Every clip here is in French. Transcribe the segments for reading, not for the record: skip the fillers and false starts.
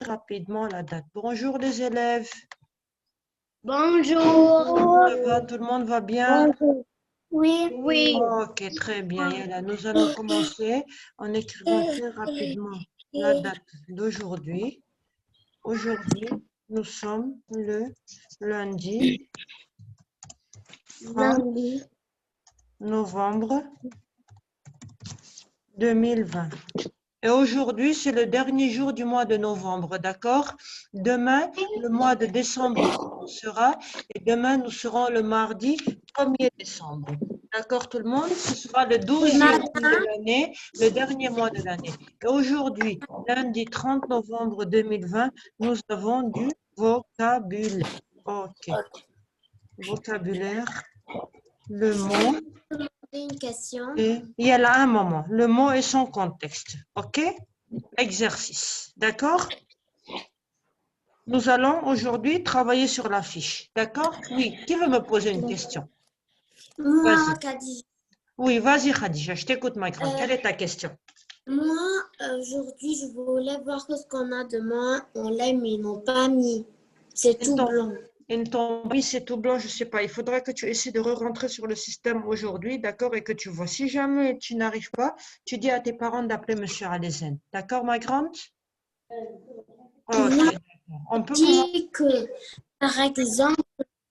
rapidement la date. Bonjour les élèves. Bonjour. Ça va, tout le monde va bien? Bonjour. Oui. Oui. Ok, très bien. Yala, nous allons commencer en écrivant très rapidement la date d'aujourd'hui. Aujourd'hui, nous sommes le lundi 30 novembre 2020. Et aujourd'hui, c'est le dernier jour du mois de novembre, d'accord? Demain, le mois de décembre sera, et demain, nous serons le mardi 1er décembre. D'accord, tout le monde? Ce sera le 12e de l'année, le dernier mois de l'année. Et aujourd'hui, lundi 30 novembre 2020, nous avons du vocabulaire. Ok. Vocabulaire, le mot. Une question. Et il y a là un moment, le mot et son contexte. Ok? Exercice. D'accord? Nous allons aujourd'hui travailler sur la fiche. D'accord? Oui. Qui veut me poser une question? Moi, Vas-y. Khadija. Oui, vas-y, Khadija. Je t'écoute, ma grande. Quelle est ta question? Moi, aujourd'hui, je voulais voir ce qu'on a demain. On l'a, mais ils n'ont pas mis. C'est tout blanc. Oui, c'est tout blanc, je ne sais pas. Il faudrait que tu essaies de re-rentrer sur le système aujourd'hui, d'accord? Et que tu vois. Si jamais tu n'arrives pas, tu dis à tes parents d'appeler Monsieur Alezen. D'accord, ma grande? Ok, Moi, d'accord. On peut je commencer. dis que, par exemple,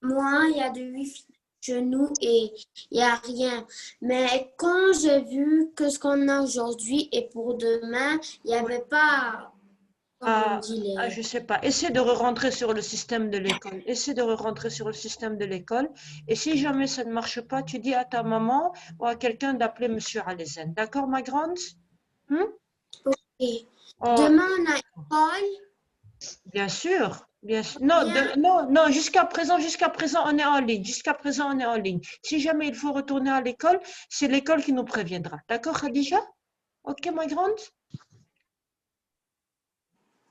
moi, il y a de 8 chez nous et il n'y a rien. Mais quand j'ai vu que ce qu'on a aujourd'hui et pour demain, il n'y avait pas, comme on dit, Je sais pas. Essaie de re-rentrer sur le système de l'école. Essaie de re-rentrer sur le système de l'école. Et si jamais ça ne marche pas, tu dis à ta maman ou à quelqu'un d'appeler Monsieur Alezen. D'accord, ma grande? Et Oh, demain, on a école. bien sûr. Bien sûr. Non, Bien. non, jusqu'à présent, on est en ligne. Jusqu'à présent, on est en ligne. Si jamais il faut retourner à l'école, c'est l'école qui nous préviendra. D'accord, Khadija? Ok, ma grande?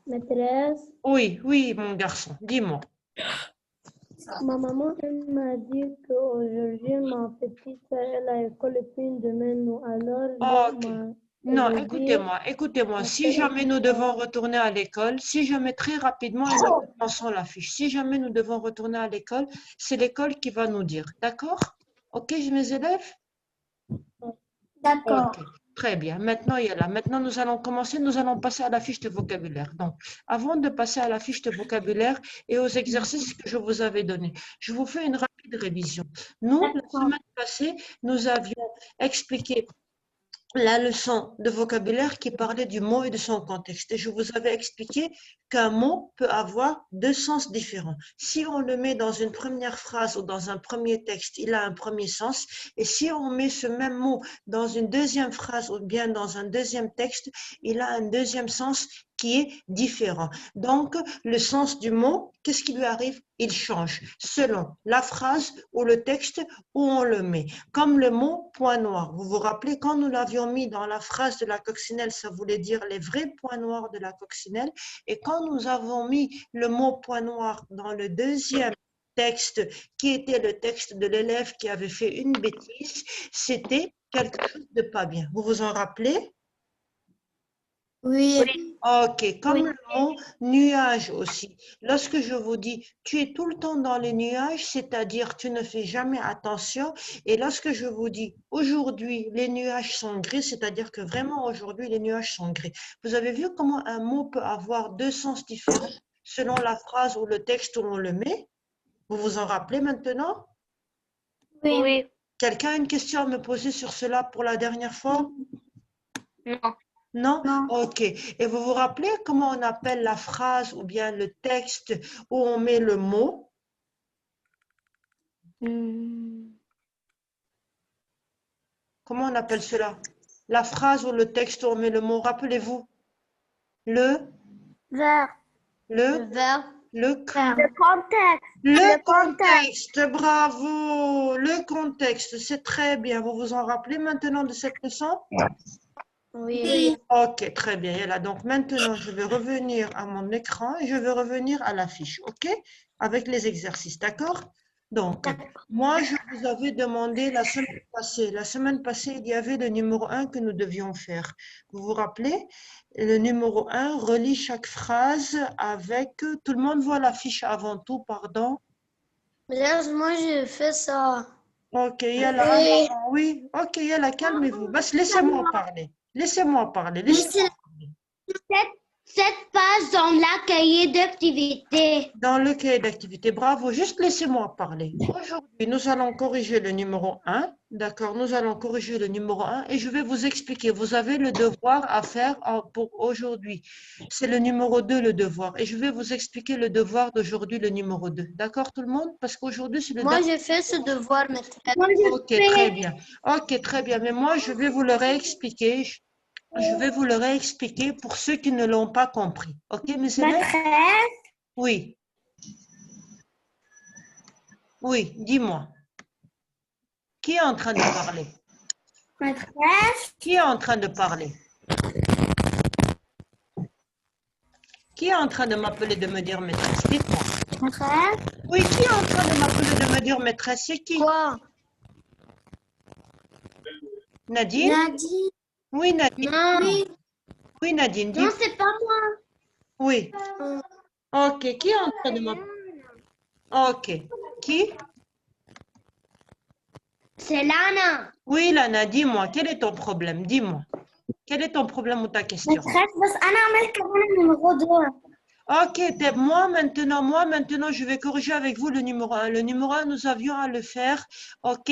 Maîtresse, Oui, oui, mon garçon. Dis-moi. ma maman elle m'a dit qu'aujourd'hui, ma petite, elle a école et puis demain, nous. Alors, là, Ok. elle Non, veut dire, écoutez-moi. on Si fait jamais nous une devons retourner à l'école, si jamais très rapidement, et nous commençons la fiche, si jamais nous devons retourner à l'école, c'est l'école qui va nous dire. D'accord? Ok, mes élèves? D'accord. Ok, très bien. Maintenant, il y a là. Maintenant, nous allons commencer. Nous allons passer à la fiche de vocabulaire. Donc, avant de passer à la fiche de vocabulaire et aux exercices que je vous avais donnés, je vous fais une rapide révision. Nous, la semaine passée, nous avions expliqué la leçon de vocabulaire qui parlait du mot et de son contexte. Et je vous avais expliqué qu'un mot peut avoir deux sens différents. Si on le met dans une première phrase ou dans un premier texte, il a un premier sens. Et si on met ce même mot dans une deuxième phrase ou bien dans un deuxième texte, il a un deuxième sens qui est différent. Donc, le sens du mot, qu'est-ce qui lui arrive? Il change selon la phrase ou le texte où on le met. Comme le mot point noir. Vous vous rappelez, quand nous l'avions mis dans la phrase de la coccinelle, ça voulait dire les vrais points noirs de la coccinelle. Et quand nous avons mis le mot point noir dans le deuxième texte, qui était le texte de l'élève qui avait fait une bêtise, c'était quelque chose de pas bien. Vous vous en rappelez? Oui. Ok, comme le mot nuage aussi. Lorsque je vous dis tu es tout le temps dans les nuages, c'est-à-dire tu ne fais jamais attention. Et lorsque je vous dis aujourd'hui les nuages sont gris, c'est-à-dire que vraiment aujourd'hui les nuages sont gris. Vous avez vu comment un mot peut avoir deux sens différents selon la phrase ou le texte où on le met? Vous vous en rappelez maintenant? Oui. Quelqu'un a une question à me poser sur cela pour la dernière fois? Non. Non? Non. Ok. Et vous vous rappelez comment on appelle la phrase ou bien le texte où on met le mot? Comment on appelle cela? La phrase ou le texte où on met le mot, rappelez-vous. Le, Verbe. le, Verbe. le, Le contexte. le contexte, bravo. Le contexte, c'est très bien. Vous vous en rappelez maintenant de cette leçon? Oui. Ok, très bien. Et là, donc maintenant, je vais revenir à mon écran et je vais revenir à la fiche, ok? Avec les exercices, d'accord? Donc, moi, je vous avais demandé la semaine passée. La semaine passée, il y avait le numéro 1 que nous devions faire. Vous vous rappelez? Le numéro 1 relie chaque phrase avec... Tout le monde voit la fiche avant tout, pardon. Mais là, moi, j'ai fait ça. Ok, Yala, Oui. oui, ok, Yala, calmez-vous. Bas, laissez-moi parler. Laissez-moi parler. Laissez-moi parler. 7 pages dans la cahier d'activité. Dans le cahier d'activité, bravo, juste laissez-moi parler. Aujourd'hui, nous allons corriger le numéro 1, d'accord? Nous allons corriger le numéro 1 et je vais vous expliquer. Vous avez le devoir à faire pour aujourd'hui. C'est le numéro 2, le devoir. Et je vais vous expliquer le devoir d'aujourd'hui, le numéro 2. D'accord, tout le monde? Parce qu'aujourd'hui, c'est le Moi, devoir. j'ai fait ce devoir, maîtresse. Ok, très bien. Ok, très bien. Mais moi, je vais vous le réexpliquer. Je vais vous le réexpliquer pour ceux qui ne l'ont pas compris. Ok, mes élèves? Maîtresse? Oui. Oui, dis-moi. Qui est en train de parler? Maîtresse? Qui est en train de parler? Qui est en train de m'appeler, de me dire maîtresse? Dites-moi. Maîtresse? Oui, qui est en train de m'appeler, de me dire maîtresse? C'est qui? Quoi? Nadine? Nadine? Oui, Nadine. Non. Oui, Nadine, dis. Non, c'est pas moi. Oui. Ok, qui est en train de m'appeler? Ok. Qui? C'est Lana. Oui, Lana, dis-moi, quel est ton problème? Dis-moi. Quel est ton problème ou ta question? Maîtresse, بس أنا عملت كمان numéro 2. Ok, moi maintenant, je vais corriger avec vous le numéro 1. Le numéro 1, nous avions à le faire, ok,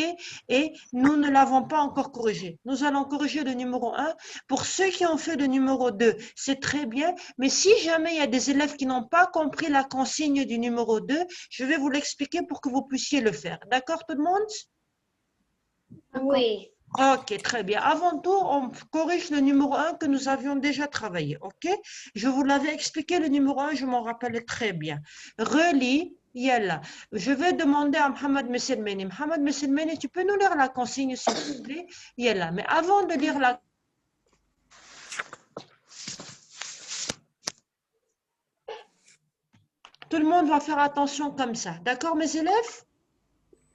et nous ne l'avons pas encore corrigé. Nous allons corriger le numéro 1. Pour ceux qui ont fait le numéro 2, c'est très bien, mais si jamais il y a des élèves qui n'ont pas compris la consigne du numéro 2, je vais vous l'expliquer pour que vous puissiez le faire. D'accord, tout le monde? Oui. Ok, très bien. Avant tout, on corrige le numéro 1 que nous avions déjà travaillé. Ok? Je vous l'avais expliqué, le numéro 1, je m'en rappelle très bien. Relis, yalla. Je vais demander à Mohamed Messelmeni. Mohamed Messelmeni, tu peux nous lire la consigne, s'il te plaît? Yalla. Mais avant de lire la... Tout le monde va faire attention comme ça. D'accord, mes élèves?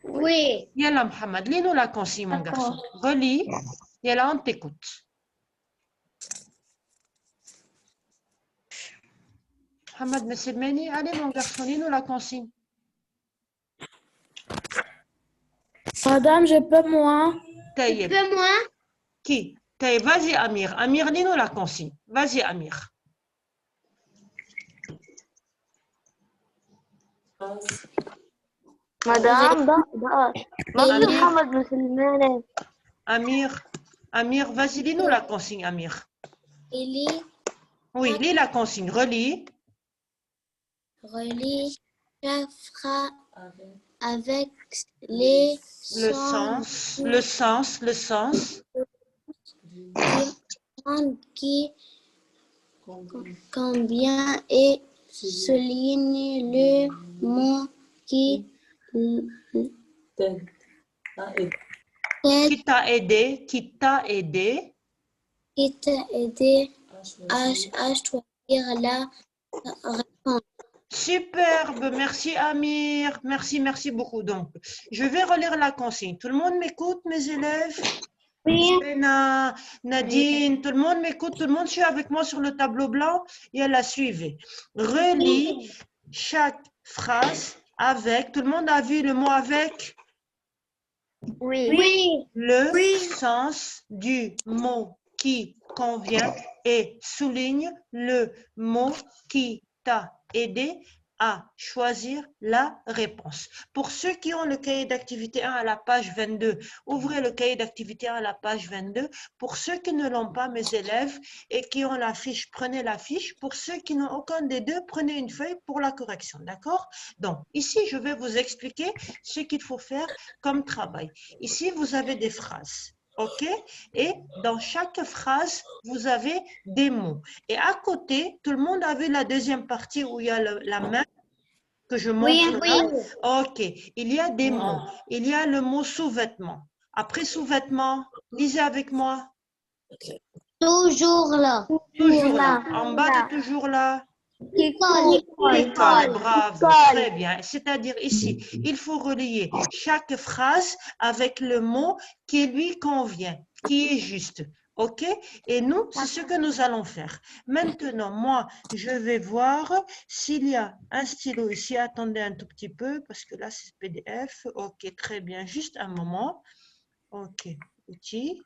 Oui. Yalla, Mohamed, lis-nous la consigne, mon garçon. Relis. Yalla, on t'écoute. Mohamed Messelmeni, allez, mon garçon, lis-nous la consigne. Madame, je peux moi. Taïeb. Fais-moi. Qui? Taïeb, vas-y, Amir. Amir, lis-nous la consigne. Vas-y, Amir. Madame, Amir, vas-y, lis-nous la consigne, Amir. Il est Oui, lis la consigne, relis. relie chaque phrase avec les Le sens sens. qui convient et souligne le mot qui Qui t'a aidé, qui t'a aidé. qui t'a aidé à choisir la réponse. Superbe, merci Amir. Merci beaucoup. Donc, je vais relire la consigne. Tout le monde m'écoute, mes élèves? Oui. Nadine, tout le monde m'écoute, tout le monde suit avec moi sur le tableau blanc et elle a suivi. Relis chaque phrase avec, tout le monde a vu le mot avec? Oui. Le sens du mot qui convient et souligne le mot qui t'a aidé à choisir la réponse. Pour ceux qui ont le cahier d'activité 1 à la page 22, ouvrez le cahier d'activité 1 à la page 22. Pour ceux qui ne l'ont pas, mes élèves, et qui ont la fiche, prenez la fiche. Pour ceux qui n'ont aucun des deux, prenez une feuille pour la correction. D'accord? Donc, ici, je vais vous expliquer ce qu'il faut faire comme travail. Ici, vous avez des phrases. OK? Et dans chaque phrase, vous avez des mots. Et à côté, tout le monde a vu la deuxième partie où il y a la main que je montre là. OK. Il y a des mots. Il y a le mot sous-vêtement. Après sous-vêtement, lisez avec moi. Toujours là. Toujours là. En bas de toujours là. Qui colle. Qui colle, bravo, très bien. C'est-à-dire ici, il faut relier chaque phrase avec le mot qui lui convient, qui est juste. OK? Et nous, c'est ce que nous allons faire. Maintenant, moi, je vais voir s'il y a un stylo ici. Attendez un tout petit peu, parce que là, c'est PDF. OK, très bien. Juste un moment. OK, outils.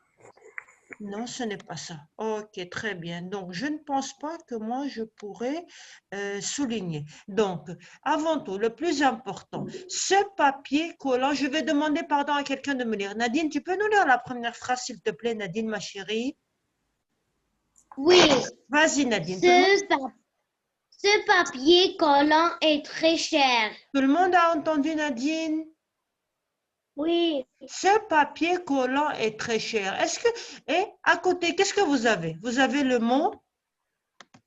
Non, ce n'est pas ça. OK, très bien. Donc, je ne pense pas que moi, je pourrais souligner. Donc, avant tout, le plus important, ce papier collant, je vais demander pardon à quelqu'un de me lire. Nadine, tu peux nous lire la première phrase, s'il te plaît, Nadine, ma chérie? Oui. Vas-y, Nadine. Ce papier collant est très cher. Tout le monde a entendu, Nadine? Oui. Ce papier collant est très cher. Est-ce que, et à côté, qu'est-ce que vous avez? Vous avez le mot?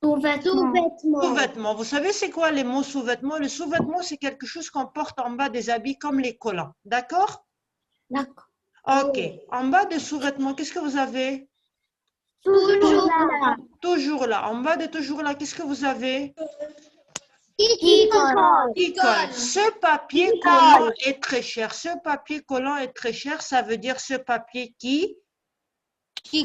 Sous-vêtements. Sous-vêtements. Vous savez, c'est quoi les mots sous-vêtements? Le sous-vêtement, c'est quelque chose qu'on porte en bas des habits comme les collants. D'accord? D'accord. OK. En bas des sous-vêtements, qu'est-ce que vous avez? Toujours là. Toujours là. En bas de toujours là, qu'est-ce que vous avez? Qui colle. Qui colle. Ce papier collant est très cher. Ce papier collant est très cher. Ça veut dire ce papier qui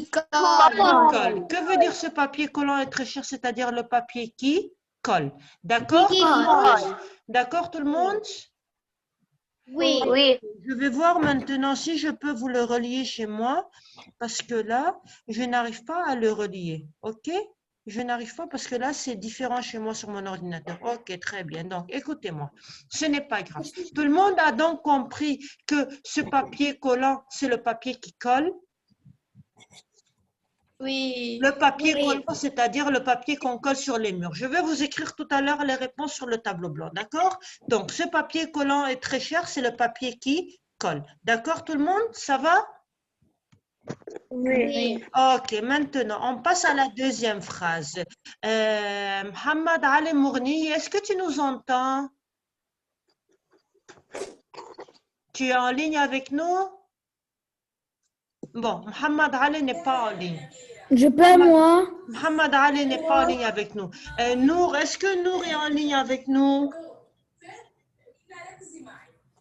colle. colle. Que veut dire ce papier collant est très cher? C'est-à-dire le papier qui colle. D'accord? D'accord, tout le monde? Oui. Je vais voir maintenant si je peux vous le relier chez moi, parce que là, je n'arrive pas à le relier. OK? Je n'arrive pas parce que là, c'est différent chez moi sur mon ordinateur. OK, très bien. Donc, écoutez-moi. Ce n'est pas grave. Tout le monde a donc compris que ce papier collant, c'est le papier qui colle. Oui. Le papier collant, c'est-à-dire le papier qu'on colle sur les murs. Je vais vous écrire tout à l'heure les réponses sur le tableau blanc, d'accord? Donc, ce papier collant est très cher, c'est le papier qui colle. D'accord, tout le monde? Ça va? Oui. Ok, maintenant, on passe à la deuxième phrase. Mohamed Ali Mourni, est-ce que tu nous entends? Tu es en ligne avec nous? Bon, Mohamed Ali n'est pas en ligne. Je peux, moi. Mohamed Ali n'est pas en ligne avec nous. Nour, est-ce que Nour est en ligne avec nous?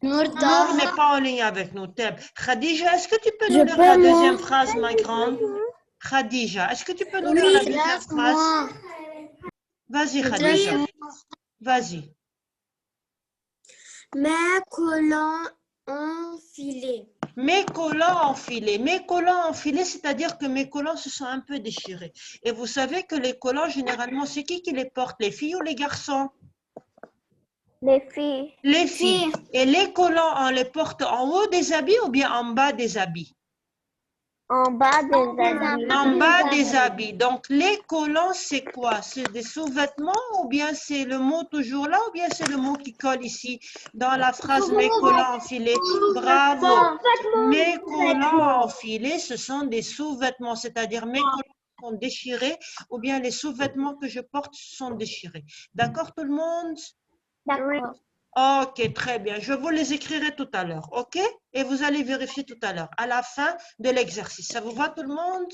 Nour n'est pas en ligne avec nous. Khadija, est-ce que tu peux nous lire la deuxième phrase, ma grande? Khadija, est-ce que tu peux nous lire la deuxième phrase? Vas-y, Khadija. Vas-y. Mes collants enfilés. Mes collants enfilés. Mes collants enfilés, c'est-à-dire que mes collants se sont un peu déchirés. Et vous savez que les collants, généralement, c'est qui les porte? Les filles ou les garçons? Les filles. Les filles. Et les collants, on les porte en haut des habits ou bien en bas des habits? En bas des habits. En bas des habits. Donc, les collants, c'est quoi? C'est des sous-vêtements ou bien c'est le mot toujours là ou bien c'est le mot qui colle ici dans la phrase mes collants enfilés? Bravo. Mes collants enfilés, ce sont des sous-vêtements, c'est-à-dire mes collants sont déchirés ou bien les sous-vêtements que je porte sont déchirés. D'accord, tout le monde? D'accord. Ok, très bien. Je vous les écrirai tout à l'heure, ok? Et vous allez vérifier tout à l'heure, à la fin de l'exercice. Ça vous va tout le monde?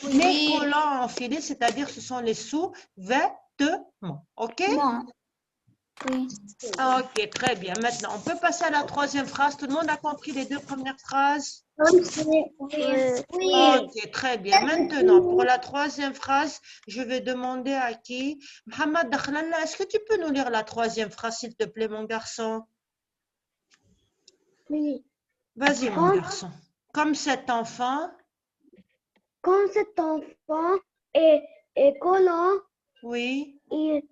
Oui. Les collants enfilés, c'est-à-dire ce sont les sous-vêtements, ok? Oui. Ok, très bien. Maintenant, on peut passer à la troisième phrase. Tout le monde a compris les deux premières phrases? Oui. Ok, très bien. Maintenant, pour la troisième phrase, je vais demander à qui? Mohamed Dakhlalla, est-ce que tu peux nous lire la troisième phrase, s'il te plaît, mon garçon? Oui. Vas-y, mon garçon. Comme cet enfant. Quand cet enfant est collant, Oui. il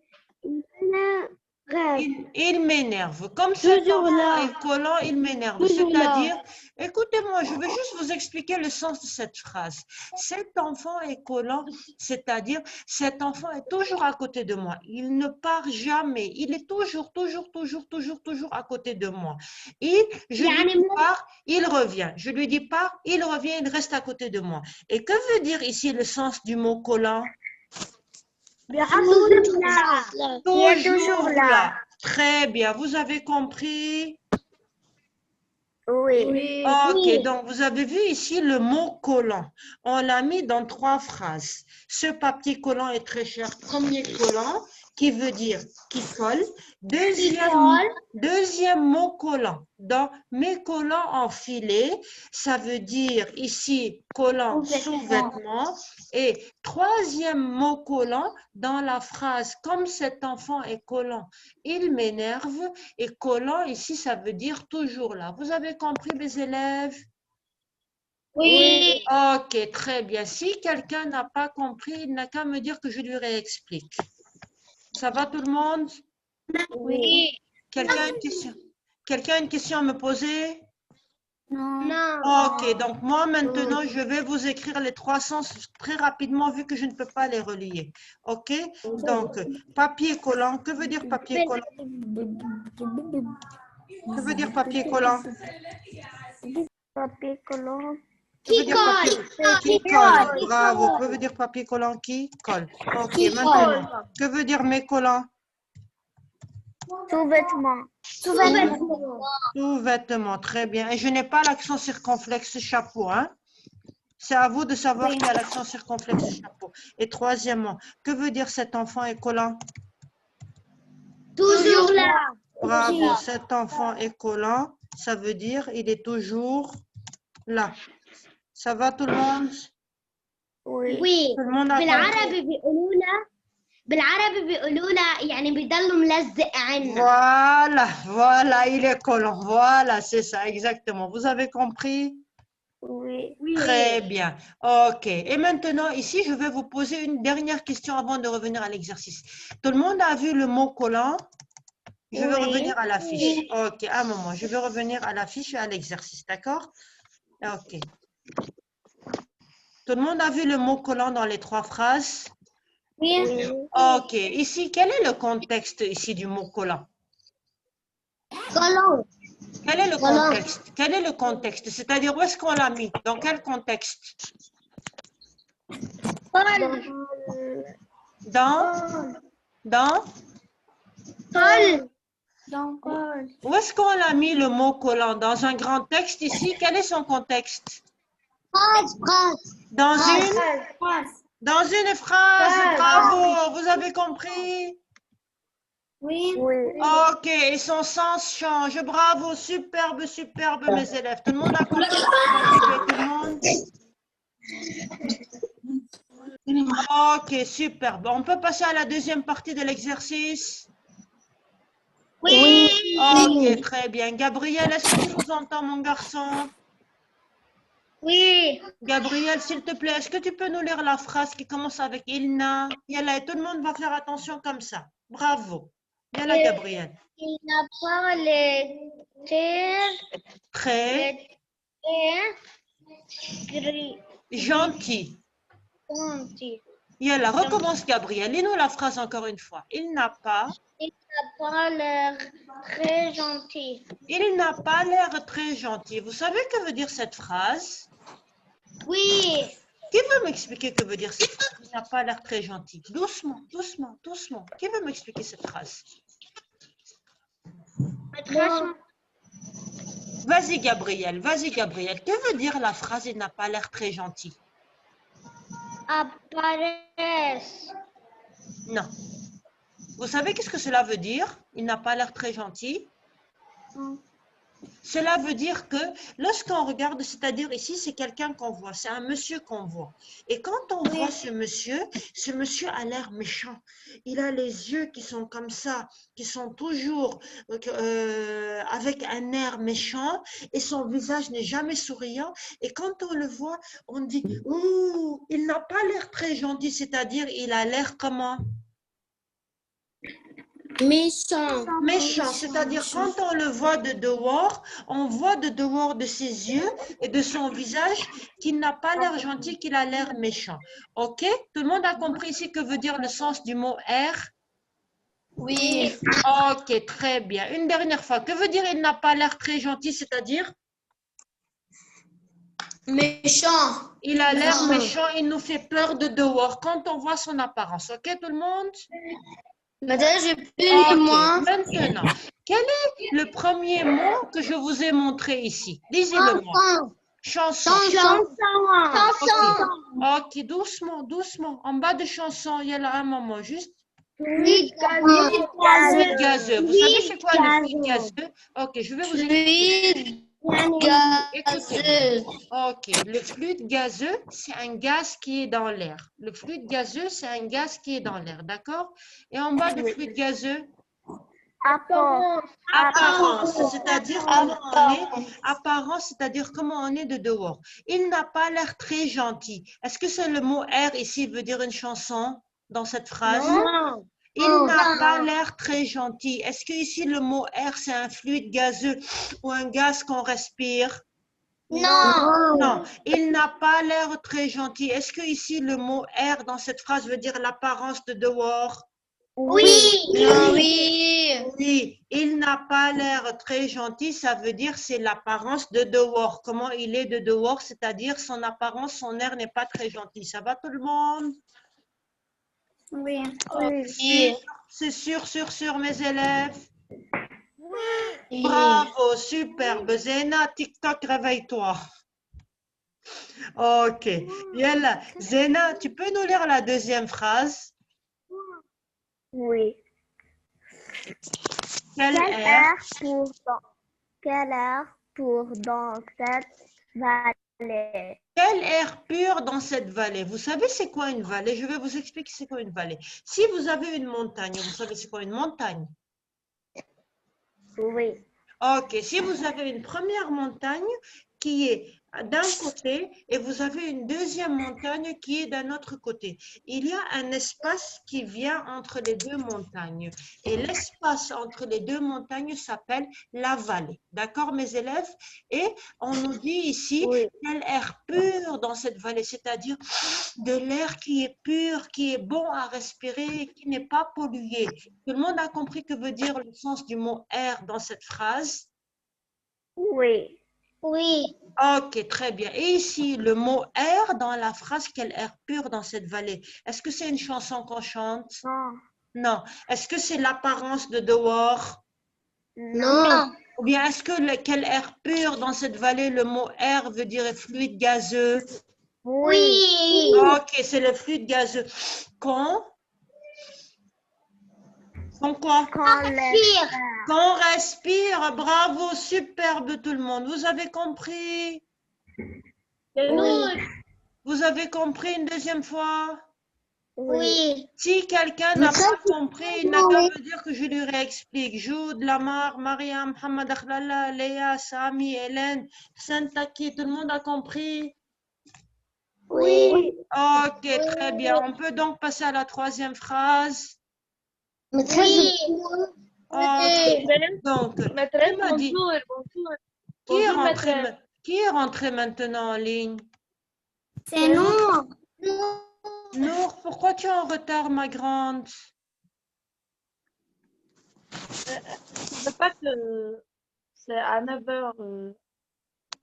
Il m'énerve. Comme cet enfant est collant, il m'énerve. C'est-à-dire, écoutez-moi, je vais juste vous expliquer le sens de cette phrase. Cet enfant est collant, c'est-à-dire, cet enfant est toujours à côté de moi. Il ne part jamais. Il est toujours à côté de moi. Et je lui dis part, il revient. Je lui dis part, il revient, il reste à côté de moi. Et que veut dire ici le sens du mot collant? Toujours là. Très bien. Vous avez compris? Oui. Ok, donc vous avez vu ici le mot collant. On l'a mis dans 3 phrases. Ce papier collant est très cher. Premier collant. qui veut dire qui colle. Deuxième mot collant. Dans mes collants enfilés, ça veut dire ici collant sous-vêtements. Et troisième mot collant dans la phrase comme cet enfant est collant, il m'énerve. Et collant ici, ça veut dire toujours là. Vous avez compris mes élèves? Oui. Ok, très bien. Si quelqu'un n'a pas compris, il n'a qu'à me dire que je lui réexplique. Ça va tout le monde? Oui. Quelqu'un a une question? Quelqu'un a une question à me poser? Non. Ok, donc moi maintenant, je vais vous écrire les trois sens très rapidement vu que je ne peux pas les relier. Ok? Donc, papier collant. Que veut dire papier collant? Que veut dire papier collant? Papier collant. Que veut dire papier? Qui colle? Bravo. Que veut dire papier collant? Qui colle? Ok, maintenant. Que veut dire mes collants? Sous-vêtements. Sous-vêtements, très bien. Et je n'ai pas l'accent circonflexe chapeau, hein? C'est à vous de savoir qui a l'accent circonflexe chapeau. Et troisièmement, que veut dire cet enfant est collant? Toujours là. Bravo, cet enfant est collant, ça veut dire il est toujours là. Ça va tout le monde? Oui. Tout le monde a compris? بالعربي بيقولوا له يعني بيضلوا ملزق عنا. Voilà, il est collant. Voilà, c'est ça, exactement. Vous avez compris? Oui. Très bien. OK. Et maintenant, ici, je vais vous poser une dernière question avant de revenir à l'exercice. Tout le monde a vu le mot collant? Je vais revenir à la fiche. OK, un moment. Je vais revenir à la fiche et à l'exercice, d'accord? OK. Tout le monde a vu le mot collant dans les trois phrases? Oui. OK. Ici, quel est le contexte ici du mot collant? Collant. Quel est le contexte? Quel est le contexte? C'est-à-dire, où est-ce qu'on l'a mis? Dans quel contexte? Dans? Où est-ce qu'on a mis le mot collant? Dans un grand texte ici, quel est son contexte? Dans une phrase. Bravo, vous avez compris? Oui. Ok, et son sens change. Bravo, superbe, superbe mes élèves. Tout le monde a compris? Tout le monde? Ok, superbe. On peut passer à la deuxième partie de l'exercice? Oui. Ok, très bien. Gabriel, est-ce que tu nous entends, mon garçon? Oui. Gabriel, s'il te plaît, est-ce que tu peux nous lire la phrase qui commence avec il n'a? Yalla, et tout le monde va faire attention comme ça. Bravo. Yalla, Gabriel. Il n'a pas les Très gris. gentil. Yalla, recommence, Gabriel. Lis-nous la phrase encore une fois. Il n'a pas. Il n'a pas l'air très gentil. Il n'a pas l'air très gentil. Vous savez que veut dire cette phrase? Oui. Qui veut m'expliquer que veut dire cette phrase? Il n'a pas l'air très gentil. Doucement, doucement, doucement. Qui veut m'expliquer cette phrase? Vas-y, Gabriel. Vas-y, Gabriel. Que veut dire la phrase il n'a pas l'air très gentil? Apparaissent. Non. Vous savez qu'est-ce que cela veut dire? Il n'a pas l'air très gentil. Cela veut dire que lorsqu'on regarde, c'est-à-dire ici, c'est quelqu'un qu'on voit, c'est un monsieur qu'on voit. Et quand on voit ce monsieur a l'air méchant. Il a les yeux qui sont comme ça, qui sont toujours avec un air méchant et son visage n'est jamais souriant. Et quand on le voit, on dit « Ouh, il n'a pas l'air très gentil », c'est-à-dire il a l'air comment? Méchant. Méchant, c'est-à-dire quand on le voit de dehors, on voit de dehors de ses yeux et de son visage qu'il n'a pas l'air gentil, qu'il a l'air méchant. Ok? Tout le monde a compris ici que veut dire le sens du mot air? Oui. Ok, très bien. Une dernière fois, que veut dire il n'a pas l'air très gentil, c'est-à-dire? Méchant. Il a l'air méchant, il nous fait peur de dehors quand on voit son apparence. Ok, tout le monde? Maintenant, je peux lire moi. Maintenant, quel est le premier mot que je vous ai montré ici? Lisez-le-moi. Chanson. Ok, doucement, doucement. En bas de chanson, il y a là un moment, juste. Fluide Fluide gazeux. Vous savez c'est quoi le fluide Fluide gazeux? Ok, je vais vous expliquer. Écoutez. Ok, le fluide gazeux, c'est un gaz qui est dans l'air. Le fluide gazeux, c'est un gaz qui est dans l'air, d'accord? Et en bas du fluide gazeux, apparence, c'est-à-dire comment on est, apparence, c'est-à-dire comment on est de dehors. Il n'a pas l'air très gentil. Est-ce que c'est le mot air ici veut dire une chanson dans cette phrase? Non. Il n'a pas l'air très gentil. Est-ce que ici le mot air c'est un fluide gazeux ou un gaz qu'on respire? Non. Non, il n'a pas l'air très gentil. Est-ce que ici le mot air dans cette phrase veut dire l'apparence de dehors? Oui. Oui, il n'a pas l'air très gentil, ça veut dire c'est l'apparence de dehors. Comment il est de dehors, c'est-à-dire son apparence, son air n'est pas très gentil. Ça va tout le monde? Oui. C'est sûr, mes élèves. Bravo, superbe. Zéna, TikTok, réveille-toi. Ok. Yalla. Zéna, tu peux nous lire la deuxième phrase? Oui. Quel air? Quel air pour dans cette vallée? Quel air pur dans cette vallée? Vous savez c'est quoi une vallée? Je vais vous expliquer c'est quoi une vallée. Si vous avez une montagne, vous savez c'est quoi une montagne? Oui. Ok, si vous avez une première montagne qui est d'un côté et vous avez une deuxième montagne qui est d'un autre côté, il y a un espace qui vient entre les deux montagnes. Et l'espace entre les deux montagnes s'appelle la vallée. D'accord, mes élèves? Et on nous dit ici quel air pur dans cette vallée, c'est-à-dire de l'air qui est pur, qui est bon à respirer, qui n'est pas pollué. Tout le monde a compris que veut dire le sens du mot air dans cette phrase? Oui. Oui. Ok, très bien. Et ici, le mot air dans la phrase, quel air pur dans cette vallée? Est-ce que c'est une chanson qu'on chante? Non. Non. Est-ce que c'est l'apparence de dehors? Non. Ou bien est-ce que quel air pur dans cette vallée, le mot air veut dire fluide gazeux? Oui. Ok, c'est le fluide gazeux. Quand? Quand quoi? Quand on respire, bravo, superbe tout le monde. Vous avez compris? Oui. Vous avez compris une deuxième fois? Oui. Si quelqu'un n'a pas compris, il n'a qu'à me dire que je lui réexplique. Jude, Lamar, Mariam, Mohamed Akhlala, Léa, Sami, Hélène, Santaki, tout le monde a compris? Oui. Ok, très bien. On peut donc passer à la troisième phrase. Oui. Ok, donc, qui m'a dit? Qui est rentré maintenant en ligne? C'est nous. Nour, pourquoi tu es en retard, ma grande? Je sais pas que c'est à 9h.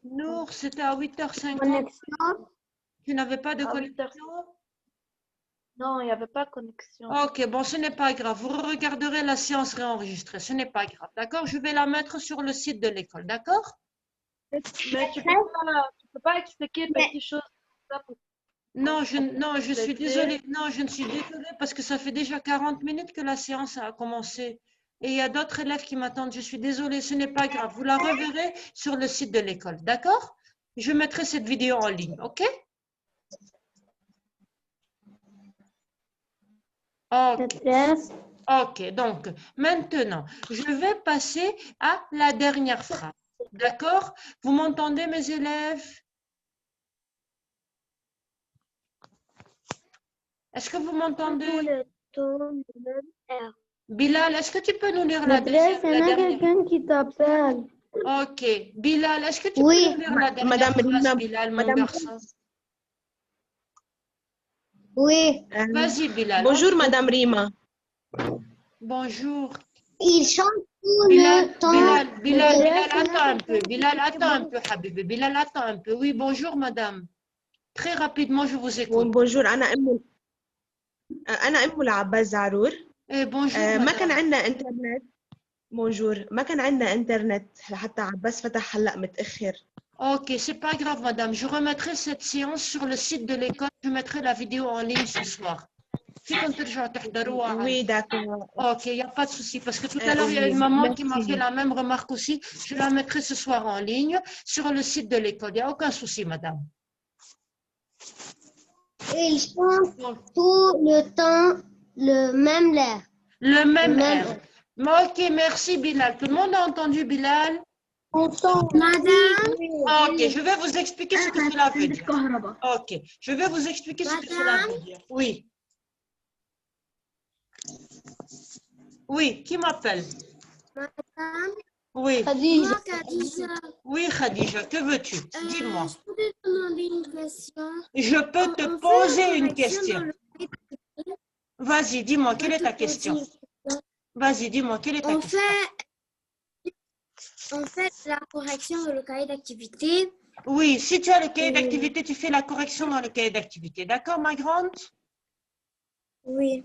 Nour, c'était à 8h50. Connexion. Tu n'avais pas de À 8h. connexion? Non, il n'y avait pas de connexion. Ok, bon, ce n'est pas grave. Vous regarderez la séance réenregistrée. Ce n'est pas grave, d'accord? Je vais la mettre sur le site de l'école, d'accord? Mais tu peux pas expliquer petites choses comme ça. Non, je suis désolée. Non, je ne suis désolée parce que ça fait déjà 40 minutes que la séance a commencé. Et il y a d'autres élèves qui m'attendent. Je suis désolée, ce n'est pas grave. Vous la reverrez sur le site de l'école, d'accord? Je mettrai cette vidéo en ligne, ok? Ok. Ok, donc maintenant, je vais passer à la dernière phrase. D'accord? Vous m'entendez, mes élèves? Est-ce que vous m'entendez? Bilal, est-ce que tu peux nous lire la deuxième? Il y a quelqu'un qui t'appelle. Ok. Bilal, est-ce que tu peux nous lire la dernière phrase, Bilal, mon garçon? Oui. Vas-y, Bilal. Bonjour, Madame Rima. Bonjour. Il chante tout Bilal, le temps. Bilal, attends un peu. Bilal, attends un peu, Habibi. Bilal, attends un peu. Oui, bonjour, madame. Très rapidement, je vous écoute. Bonjour, أنا أم العباس زعرور. Eh, bonjour, ما كان madame. عندنا إنترنت. بونجور، ما كان عندنا إنترنت حتى عباس فتح هلأ متأخر. Ok, c'est pas grave, madame. Je remettrai cette séance sur le site de l'école. Je mettrai la vidéo en ligne ce soir. فيكم ترجعوا تحضروها عندي. Oui, d'accord. Ok, il n'y a pas de souci, parce que tout à l'heure, il y a une Oui, maman qui m'a merci. fait la même remarque aussi. Je la mettrai ce soir en ligne sur le site de l'école. Il n'y a aucun souci, madame. Et ils chantent tout le temps le même l'air. Le même Même air. Ok, merci Bilal. Tout le monde a entendu Bilal? Madame, Ok, je vais vous expliquer ce que cela veut dire. Ok, je vais vous expliquer ce que cela veut dire. Oui. Oui, qui m'appelle? madame, Oui. moi, Khadija, Oui, Khadija, que veux-tu? Dis-moi. je peux te demander une question. Je peux te On fait poser la une correction question. dans le- Vas-y, dis-moi, quelle est ta Je peux te question? poser une question. Vas-y, dis-moi, quelle est ta question? On fait la correction dans le cahier d'activité. Oui, si tu as le cahier d'activité, tu fais la correction dans le cahier d'activité. D'accord, ma grande? Oui.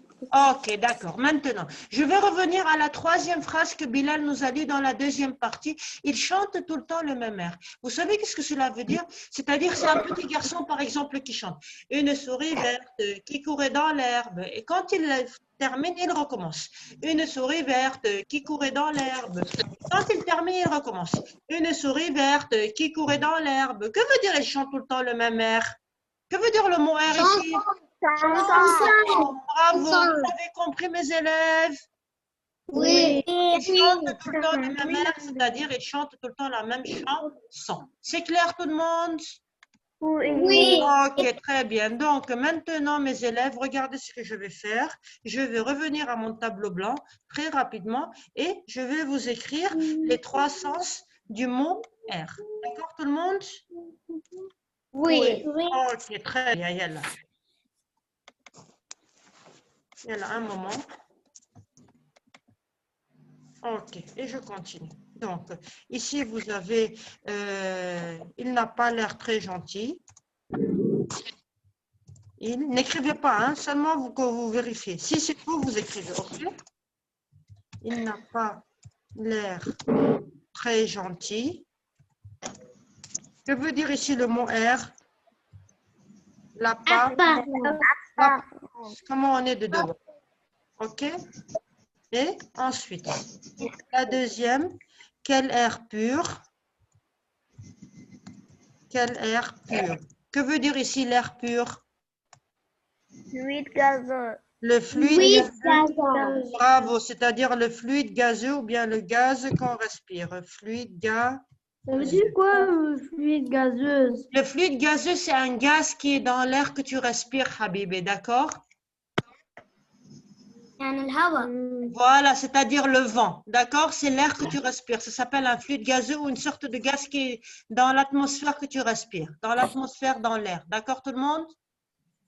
Ok, d'accord. Maintenant, je vais revenir à la troisième phrase que Bilal nous a dit dans la deuxième partie. Il chante tout le temps le même air. Vous savez qu'est-ce que cela veut dire? C'est-à-dire, c'est un petit garçon, par exemple, qui chante. Une souris verte qui courait dans l'herbe. Et quand il termine, il recommence. Une souris verte qui courait dans l'herbe. Quand il termine, il recommence. Une souris verte qui courait dans l'herbe. Que veut dire il chante tout le temps le même air? Que veut dire le mot air ici? Bravo, vous avez compris mes élèves? Oui. Ils chantent tout le temps le même air, c'est-à-dire ils chantent tout le temps la même chanson. C'est clair tout le monde? Oui. Ok, très bien. Donc maintenant mes élèves, regardez ce que je vais faire. Je vais revenir à mon tableau blanc très rapidement et je vais vous écrire les trois sens du mot air. D'accord tout le monde? Oui. Ok, très bien, yalla. Yalla, un moment. Ok, et je continue. Donc, ici, vous avez, il n'a pas l'air très gentil. N'écrivez pas, hein, seulement que vous vérifiez. Si c'est faux, vous écrivez, ok? Il n'a pas l'air très gentil. Que veut dire ici le mot air? La part. Comment on est dedans? Ok? Et ensuite, la deuxième, quel air pur? Quel air pur? Que veut dire ici l'air pur? Fluide gazeux. Le fluide gazeux. Bravo, c'est-à-dire le fluide gazeux ou bien le gaz qu'on respire. Fluide gazeux. Ça veut dire quoi, fluide gazeuse? Le fluide gazeux, c'est un gaz qui est dans l'air que tu respires, Habibé, d'accord? Voilà, c'est-à-dire le vent, d'accord? C'est l'air que tu respires. Ça s'appelle un fluide gazeux ou une sorte de gaz qui est dans l'atmosphère que tu respires. Dans l'atmosphère, dans l'air. D'accord, tout le monde?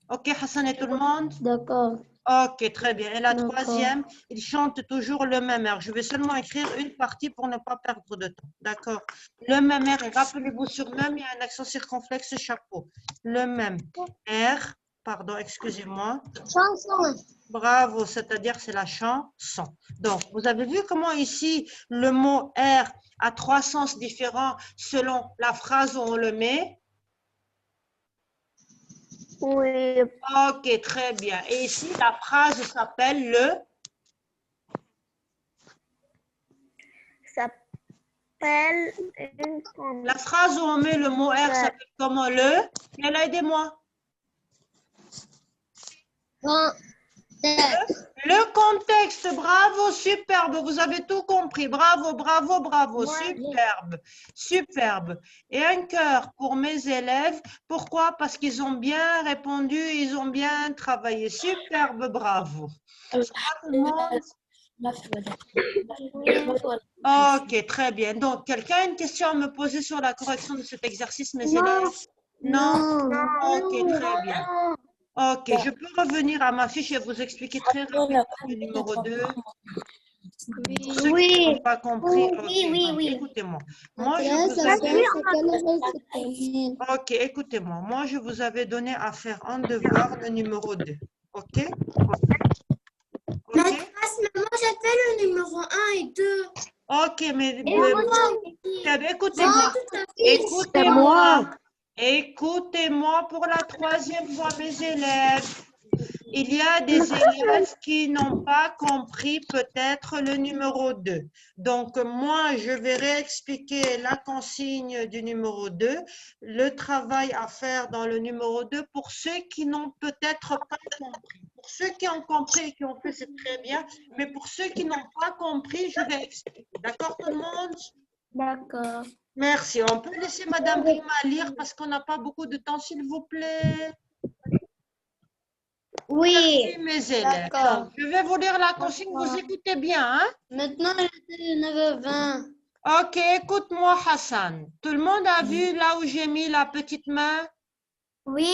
Ok, Hassan et tout le monde? D'accord. Ok, très bien. Et la troisième, il chante toujours le même air. Je vais seulement écrire une partie pour ne pas perdre de temps. D'accord. Le même air, et rappelez-vous sur même, il y a un accent circonflexe chapeau. Le même air, pardon, excusez-moi. Chanson. Bravo, c'est-à-dire c'est la chanson. Donc, vous avez vu comment ici, le mot air a trois sens différents selon la phrase où on le met? Oui. Ok, très bien. Et ici, la phrase s'appelle le? S'appelle La phrase où on met le mot air s'appelle comment? Le? Et là, aidez-moi. Le contexte, bravo, superbe, vous avez tout compris, bravo, bravo, bravo, superbe, superbe. Et un cœur pour mes élèves, pourquoi? Parce qu'ils ont bien répondu, ils ont bien travaillé, superbe, bravo. Ok, très bien. Donc, quelqu'un a une question à me poser sur la correction de cet exercice, mes élèves? Non? Ok, très bien. Ok, je peux revenir à ma fiche et vous expliquer très rapidement le numéro 2. Pour ceux qui n'ont pas compris, ok, écoutez-moi. Moi, je vous avais... Ok, écoutez-moi. Moi, je vous avais donné à faire en devoir le numéro 2. Ok? Ma classe, maman, j'ai fait le numéro 1 et 2. Ok, mais écoutez-moi. Écoutez-moi. Écoutez-moi pour la troisième fois, mes élèves. Il y a des élèves qui n'ont pas compris peut-être le numéro 2. Donc, moi, je vais réexpliquer la consigne du numéro 2, le travail à faire dans le numéro 2 pour ceux qui n'ont peut-être pas compris. Pour ceux qui ont compris et qui ont fait, c'est très bien. Mais pour ceux qui n'ont pas compris, je vais expliquer. D'accord, tout le monde? D'accord. Merci. On peut laisser Madame Rima lire parce qu'on n'a pas beaucoup de temps, s'il vous plaît. Oui. Merci, mes élèves. D'accord. Donc, je vais vous lire la consigne. Vous écoutez bien, hein? Maintenant, il est 9h20. Ok, écoute-moi, Hassan. Tout le monde a vu là où j'ai mis la petite main? Oui.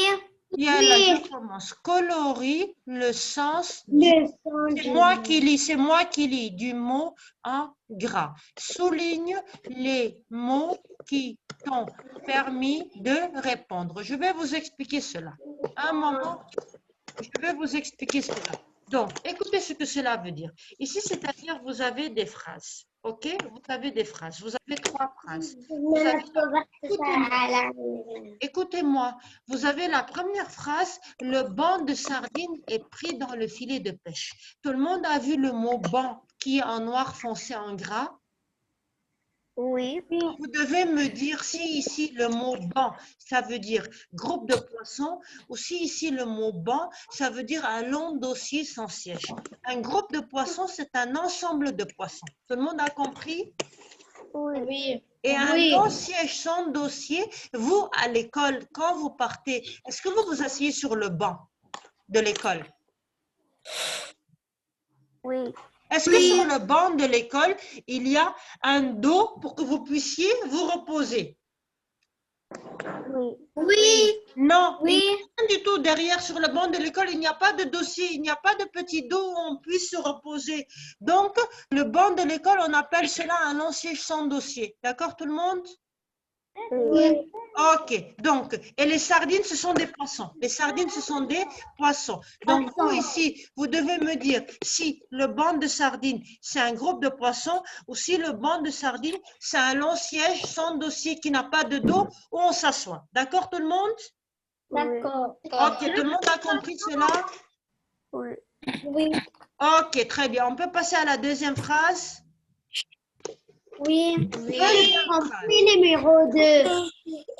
Il y a là, je commence. Colorie le sens Le c'est moi qui lis, c'est moi qui lis du mot en gras. Souligne les mots qui t'ont permis de répondre. Je vais vous expliquer cela. Un moment, je vais vous expliquer cela. Donc, écoutez ce que cela veut dire. Ici, c'est-à-dire, vous avez des phrases. OK? Vous avez des phrases. Vous avez 3 phrases. Écoutez-moi, vous avez la première phrase, le banc de sardines est pris dans le filet de pêche. Tout le monde a vu le mot banc qui est en noir foncé en gras? Oui. Vous devez me dire si ici le mot banc, ça veut dire groupe de poissons, ou si ici le mot banc, ça veut dire un long dossier sans siège. Un groupe de poissons, c'est un ensemble de poissons. Tout le monde a compris? Oui. Et un long siège sans dossier, vous, à l'école, quand vous partez, est-ce que vous vous asseyez sur le banc de l'école? Oui. Est-ce que sur le banc de l'école, il y a un dos pour que vous puissiez vous reposer? Oui. Non, Oui. il n'y a rien du tout derrière sur le banc de l'école. Il n'y a pas de dossier, il n'y a pas de petit dos où on puisse se reposer. Donc, le banc de l'école, on appelle cela un long siège sans dossier. D'accord, tout le monde? Oui. Ok, donc, et les sardines, ce sont des poissons. Les sardines, ce sont des poissons. Donc, vous ici, vous devez me dire si le banc de sardines, c'est un groupe de poissons ou si le banc de sardines, c'est un long siège sans dossier qui n'a pas de dos où on s'assoit. D'accord, tout le monde? D'accord. Ok, tout le monde a compris cela? Oui. Ok, très bien. On peut passer à la deuxième phrase? Oui. Deuxième phrase. Numéro 2.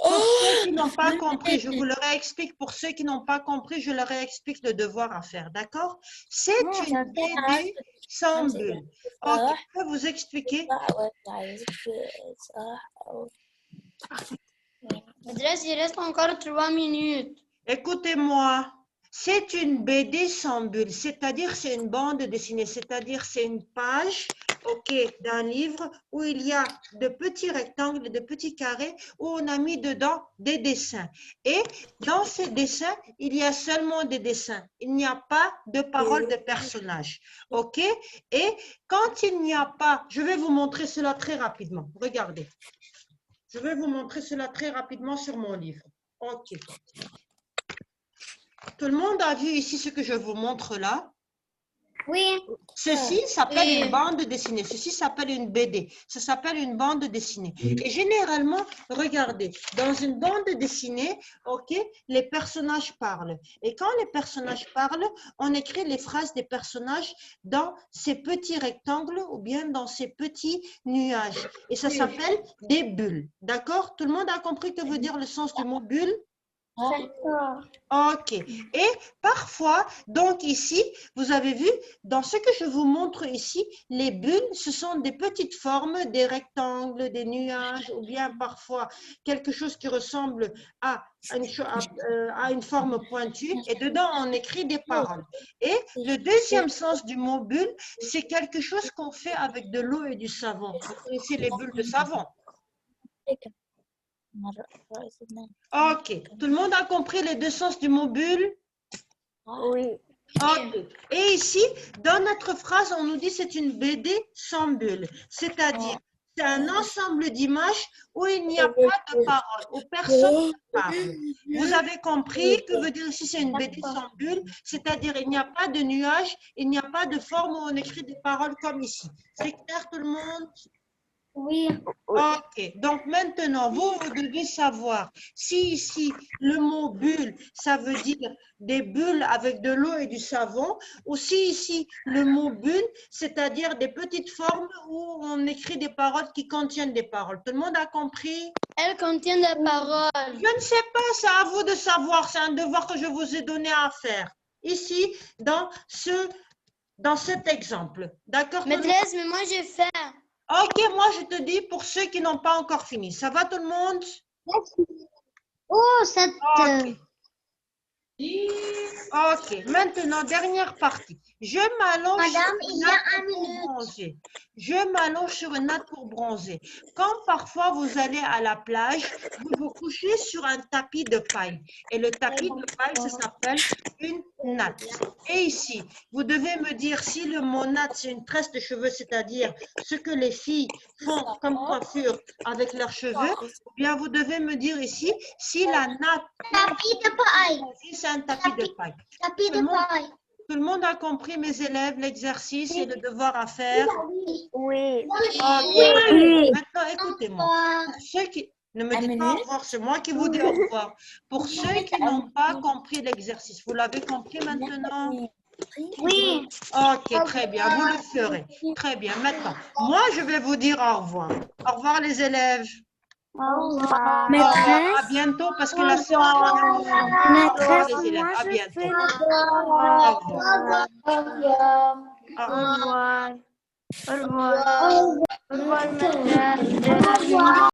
Pour ceux qui n'ont pas compris, je vous le réexplique. Pour ceux qui n'ont pas compris, je leur réexplique le devoir à faire, d'accord? C'est une BD sans bulle. Ok, je vais vous expliquer. Il reste encore 3 minutes. Écoutez-moi. C'est une BD sans bulle, c'est-à-dire c'est une bande dessinée, c'est-à-dire c'est une page, ok, d'un livre où il y a de petits rectangles, de petits carrés où on a mis dedans des dessins. Et dans ces dessins, il y a seulement des dessins. Il n'y a pas de paroles de personnages, ok? Et quand il n'y a pas, je vais vous montrer cela très rapidement. Regardez. Je vais vous montrer cela très rapidement sur mon livre. Ok. Tout le monde a vu ici ce que je vous montre là? Oui. Ceci s'appelle une bande dessinée. Ceci s'appelle une BD. Ça s'appelle une bande dessinée. Et généralement, regardez, dans une bande dessinée, ok, les personnages parlent. Et quand les personnages parlent, on écrit les phrases des personnages dans ces petits rectangles ou bien dans ces petits nuages. Et ça s'appelle des bulles. D'accord? Tout le monde a compris que veut dire le sens du mot bulle? D'accord. Ok. Et parfois, donc ici, vous avez vu, dans ce que je vous montre ici, les bulles, ce sont des petites formes, des rectangles, des nuages, ou bien parfois quelque chose qui ressemble à une forme pointue. Et dedans, on écrit des paroles. Et le deuxième sens du mot bulle, c'est quelque chose qu'on fait avec de l'eau et du savon. Vous connaissez les bulles de savon? Ok. Tout le monde a compris les deux sens du mot bulle? Oui. Ok. Et ici, dans notre phrase, on nous dit c'est une BD sans bulle. C'est-à-dire, c'est un ensemble d'images où il n'y a pas de parole, où personne ne parle. Vous avez compris que veut dire ici c'est une BD sans bulle, c'est-à-dire il n'y a pas de nuages, il n'y a pas de forme où on écrit des paroles comme ici. C'est clair tout le monde? Oui. Ok, donc maintenant, vous devez savoir si ici, le mot bulle, ça veut dire des bulles avec de l'eau et du savon, ou si ici, le mot bulle, c'est-à-dire des petites formes où on écrit des paroles qui contiennent des paroles. Tout le monde a compris? Elle contient des paroles. Je ne sais pas, c'est à vous de savoir, c'est un devoir que je vous ai donné à faire. Ici, dans cet exemple. D'accord? Maîtresse, mais moi j'ai faim. Ok, moi je te dis pour ceux qui n'ont pas encore fini. Ça va tout le monde? Oh, cette... Ok. Ok, maintenant, dernière partie. Je m'allonge sur Madame, une il y a natte un pour minute. bronzer. Je m'allonge sur une natte pour bronzer. Quand parfois vous allez à la plage, vous vous couchez sur un tapis de paille. Et le tapis de paille, ça s'appelle une natte. Et ici, vous devez me dire si le mot natte, c'est une tresse de cheveux, c'est-à-dire ce que les filles font comme coiffure avec leurs cheveux, ou bien vous devez me dire ici si la natte, Tapis de paille. c'est un tapis de paille. Tapis de paille. Tout le monde a compris, mes élèves, l'exercice et le devoir à faire? Oui. Ok. Maintenant, écoutez-moi. Pour ceux qui ne me dites pas au revoir, c'est moi qui vous dis au revoir. Pour ceux qui n'ont pas compris l'exercice, vous l'avez compris maintenant? Oui. Ok, très bien, vous le ferez. Très bien. Maintenant, moi, je vais vous dire au revoir. Au revoir, les élèves. Au revoir. À bientôt parce que la séance va au revoir, les élèves. À bientôt. Au revoir. Au revoir. Au revoir. Au revoir, maîtresse.